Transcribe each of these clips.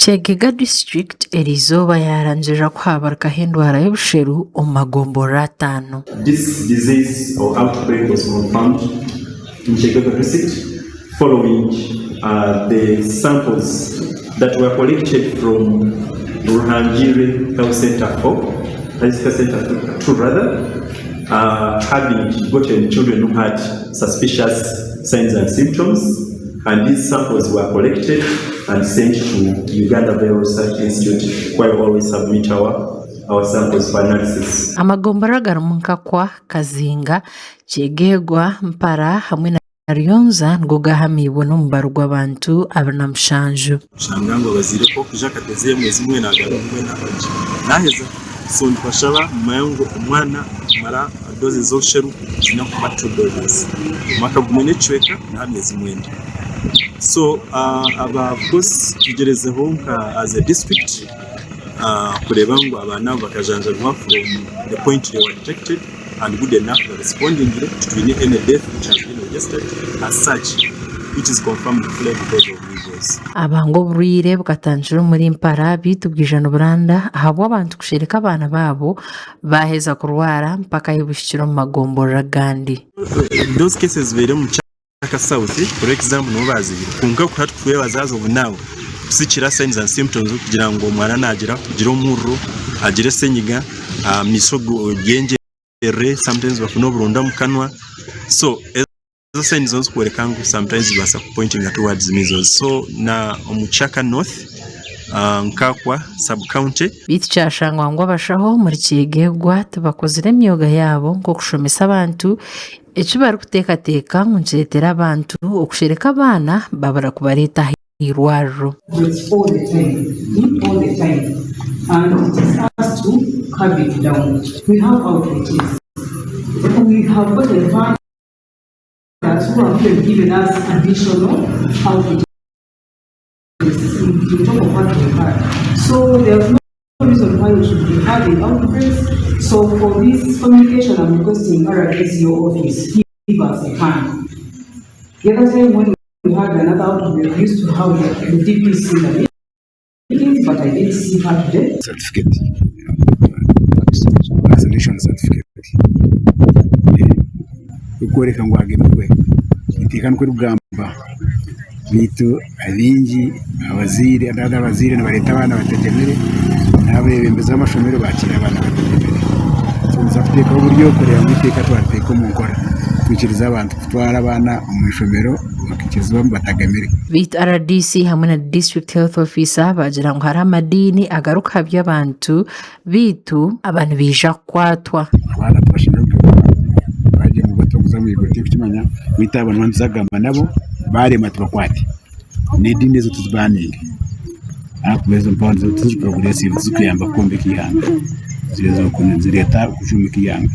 Kyegega District eriizooba yarangira kuhabaruka endwara y'obusheru omu magombora 5. This disease or outbreak was confirmed in Kyegega District following the samples that were collected from Ruhangire Health Center 2 having gotten children who had suspicious signs and symptoms, and these samples were collected and sent to Uganda Viral Research Institute, where we always submit our samples for analysis. Amagombora garimu Nkakwa, Kazinga, Kyegegwa, Mpara hamwe na Ryonza nigo gahamibwe n'omubaro gw'abantu 27. Shanga ngo bazire ko kuja kateze mwezi mwe nagarumwe nabaje naheza so ndibashaba mayango umwana mara doze z'obusheru zina kuba 2 doses mwaka gumene chweka na mwezi mwenda. So aba course tugerezeho nka as a district kureba ngo abana bakajanjanwa from the point they were detected and good enough for responding to any death which has been registered as such, which is confirmed flame because of measles. Abango oburwire bukatangira muri Mpara bitubwije n'Oburanda ahabwa abantu kushereka abana babo baheza kurwara mpaka y'obushikiro mu magombora gandi. Those cases vere mu Chaka South, for example, no bazibira kunga kuhatwe bazazo bunawo kusikira signs and symptoms kugira ngo umwana nagira kugira umurro agire senyiga misogo genje sometimes bafuna burunda mu kanwa. So those signs zo kwerekangu sometimes basa pointing towards measles. So na omuchaka North Nkakwa sub county bitcyashangwa ngo abashaho muri Kyegegwa tubakozire emyoga yabo ngo kushomesa abantu eki bari kuteekateka ngu nikireetera abantu okushereka abaana babura kubareeta irwariro. All the time. And it is us to have it down. We have outreaches. We have got the partners who have been given us additional outreaches in top of what we had. So there's no reason why we should be having outbreaks. So for this communication, I'm requesting RRSO office, give us a fund. The other time when we had another outbreak, we used to have the DPC in the meetings, but I didn't see her today. Certificate. Isolation certificate. Ukwereka ngo agemwe. Itikana kuri rugamba. Bitu abingi abazire abazire n'abareta abana bategemere n'abebembeza amashomero bakira abana bategemere. Nzafite ko buryo korera mu iteka twateka mu nkora twikiriza abantu kutwara abana mu ishomero bakikizwa batagemere. Bit RDC hamwe na District Health Officer bagira ngo hari amadini agaruka by'abantu bitu abantu bija kwatwa. Abana twashimira baje mu batokuza mu bigo cy'imanya wita abantu banzagamba nabo barema tubakwati n'edini zo tuzibaninga akubezo mpanzo tuziprogressive zikuyamba kombe kihanga zirezo kunzireta kushumi kiyanga.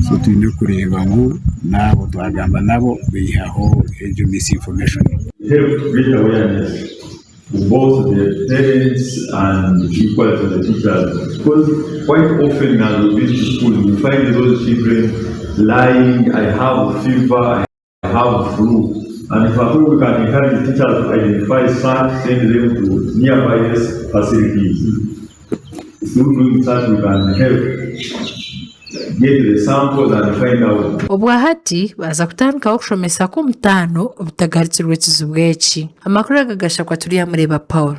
So tulina kureba ngo nabo twagamba nabo bihaho ejo misinformation. Help to create awareness to both the parents and equal to the teachers, because quite often as we visit school we find those children lying, I have fever, I have flu. And if at all we can encourage the teachers to identify such, send them to nearby facilities. Through doing such, we can help get the samples and find out. Obwahati baza kutandikaho kushomesa ku 5 obutagarutsirwe kizibu eki. Amakuru agagasha kwa turiya mureba Paul.